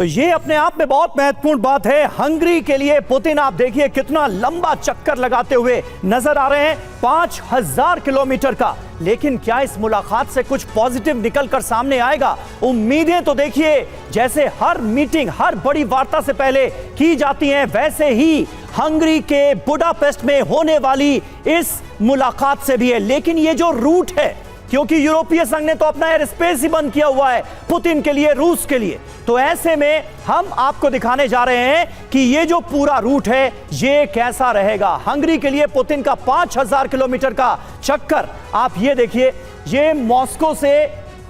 तो ये अपने आप में बहुत महत्वपूर्ण बात है। हंगरी के लिए पुतिन आप देखिए कितना लंबा चक्कर लगाते हुए नजर आ रहे हैं, 5000 किलोमीटर का। लेकिन क्या इस मुलाकात से कुछ पॉजिटिव निकलकर सामने आएगा? उम्मीदें तो देखिए जैसे हर मीटिंग, हर बड़ी वार्ता से पहले की जाती हैं, वैसे ही हंगरी के बुडापेस्ट में होने वाली इस मुलाकात से भी है। लेकिन ये जो रूट है, क्योंकि यूरोपीय संघ ने तो अपना एयर स्पेस ही बंद किया हुआ है पुतिन के लिए, रूस के लिए, तो ऐसे में हम आपको दिखाने जा रहे हैं कि ये जो पूरा रूट है ये कैसा रहेगा। हंगरी के लिए पुतिन का 5000 किलोमीटर का चक्कर आप ये देखिए, ये मॉस्को से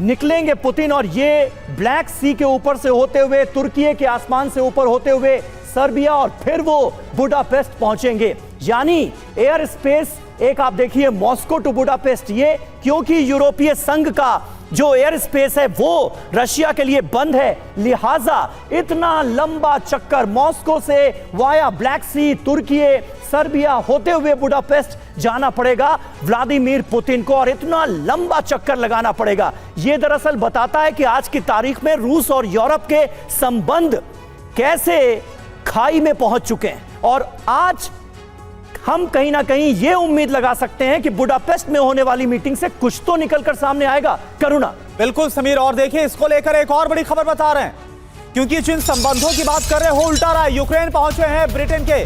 निकलेंगे पुतिन और ये ब्लैक सी के ऊपर से होते हुए, तुर्की के आसमान से ऊपर होते हुए सर्बिया, और फिर वो बुडापेस्ट पहुंचेंगे। यानी एयर स्पेस एक आप देखिए मॉस्को टू बुडापेस्ट, ये क्योंकि यूरोपीय संघ का जो एयर स्पेस है वो रशिया के लिए बंद है, लिहाजा इतना लंबा चक्कर मॉस्को से वाया ब्लैक सी, तुर्की, सर्बिया होते हुए बुडापेस्ट जाना पड़ेगा व्लादिमीर पुतिन को, और इतना लंबा चक्कर लगाना पड़ेगा। यह दरअसल बताता है कि आज की तारीख में रूस और यूरोप के संबंध कैसे खाई में पहुंच चुके हैं। और आज हम कहीं ना कहीं यह उम्मीद लगा सकते हैं कि बुडापेस्ट में होने वाली मीटिंग से कुछ तो निकलकर सामने आएगा। करुणा। बिल्कुल समीर, और देखिए इसको लेकर एक और बड़ी खबर बता रहे हैं, क्योंकि जिन संबंधों की बात कर रहे हैं वो उल्टा रहा है। यूक्रेन पहुंचे हैं ब्रिटेन के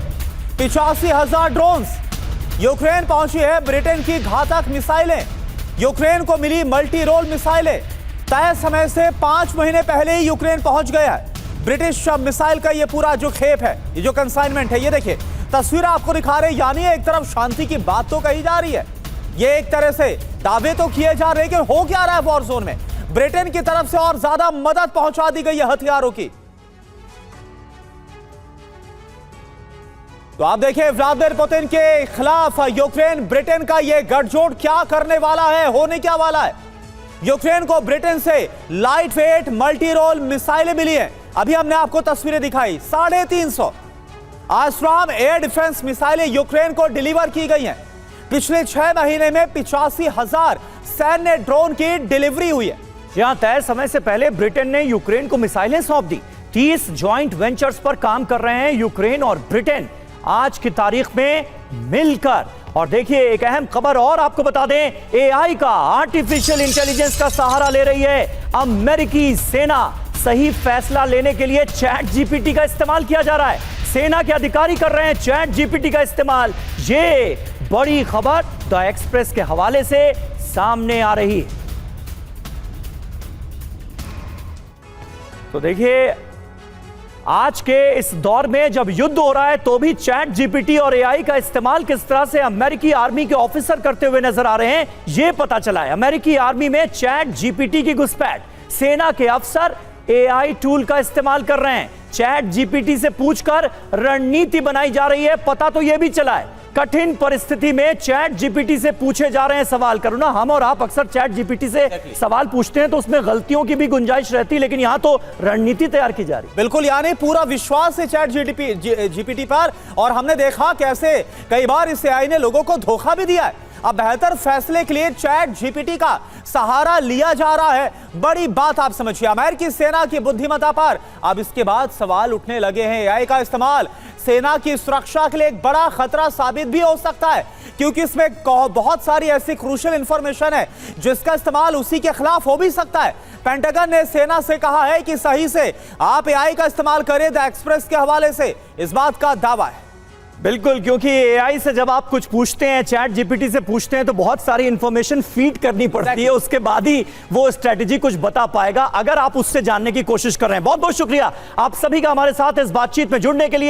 85,000 ड्रोन्स, यूक्रेन पहुंची है ब्रिटेन की घातक मिसाइलें, यूक्रेन को मिली मल्टी रोल मिसाइलें। तय समय से 5 महीने पहले ही यूक्रेन पहुंच गया है। ब्रिटिश मिसाइल का ये पूरा जो खेप है, ये जो कंसाइनमेंट है, ये देखिए तस्वीर आपको दिखा रहे हैं। यानी एक तरफ शांति की बात तो कही जा रही है, ये एक तरह से दावे तो किए जा रहे हैं कि हो क्या रहा है वॉर जोन में। ब्रिटेन की तरफ से और ज्यादा मदद पहुंचा दी गई है हथियारों की। तो आप देखिए व्लादिमीर पुतिन के खिलाफ यूक्रेन ब्रिटेन का ये गठजोड़ क्या करने वाला है, होने क्या वाला है। यूक्रेन को ब्रिटेन से लाइट वेट मल्टी रोल मिसाइलें मिली हैं। अभी हमने आपको तस्वीरें दिखाई, 350 आस्ट्राम एयर डिफेंस मिसाइलें यूक्रेन को डिलीवर की गई हैं। पिछले 6 महीने में 85,000 सैन्य ड्रोन की डिलीवरी हुई है। यहां तय समय से पहले ब्रिटेन ने यूक्रेन को मिसाइलें सौंप दी। 30 जॉइंट वेंचर्स पर काम कर रहे हैं यूक्रेन और ब्रिटेन आज की तारीख में मिलकर। और देखिए एक अहम खबर और आपको बता दें, एआई का, आर्टिफिशियल इंटेलिजेंस का सहारा ले रही है अमेरिकी सेना। सही फैसला लेने के लिए चैट जीपीटी का इस्तेमाल किया जा रहा है। सेना के अधिकारी कर रहे हैं चैट जीपीटी का इस्तेमाल। ये बड़ी खबर द एक्सप्रेस के हवाले से सामने आ रही है। तो देखिए आज के इस दौर में जब युद्ध हो रहा है तो भी चैट जीपीटी और एआई का इस्तेमाल किस तरह से अमेरिकी आर्मी के ऑफिसर करते हुए नजर आ रहे हैं, यह पता चला है। अमेरिकी आर्मी में चैट जीपीटी की घुसपैठ, सेना के अफसर एआई टूल का इस्तेमाल कर रहे हैं। चैट जीपीटी से पूछकर रणनीति बनाई जा रही है। पता तो यह भी चला है कठिन परिस्थिति में चैट जीपीटी से पूछे जा रहे हैं सवाल। करुणा, हम और आप अक्सर चैट जीपीटी से सवाल पूछते हैं तो उसमें गलतियों की भी गुंजाइश रहती है, लेकिन यहां तो रणनीति तैयार की जा रही है। बिल्कुल, यानी पूरा विश्वास है चैट जीपीटी पर, और हमने देखा कैसे कई बार इस एआई ने लोगों को धोखा भी दिया है। अब बेहतर फैसले के लिए चैट जीपीटी का सहारा लिया जा रहा है। बड़ी बात आप समझिए, अमेरिकी सेना की बुद्धिमत्ता पर अब इसके बाद सवाल उठने लगे हैं। एआई का इस्तेमाल सेना की सुरक्षा के लिए एक बड़ा खतरा साबित भी हो सकता है, क्योंकि इसमें बहुत सारी ऐसी क्रूशियल इंफॉर्मेशन है जिसका इस्तेमाल उसी के खिलाफ हो भी सकता है। पेंटागन ने सेना से कहा है कि सही से आप एआई का इस्तेमाल करें। द एक्सप्रेस के हवाले से इस बात का दावा है। बिल्कुल, क्योंकि एआई से जब आप कुछ पूछते हैं, चैट जीपीटी से पूछते हैं, तो बहुत सारी इंफॉर्मेशन फीड करनी पड़ती है, उसके बाद ही वो स्ट्रेटेजी कुछ बता पाएगा, अगर आप उससे जानने की कोशिश कर रहे हैं। बहुत बहुत शुक्रिया आप सभी का हमारे साथ इस बातचीत में जुड़ने के लिए।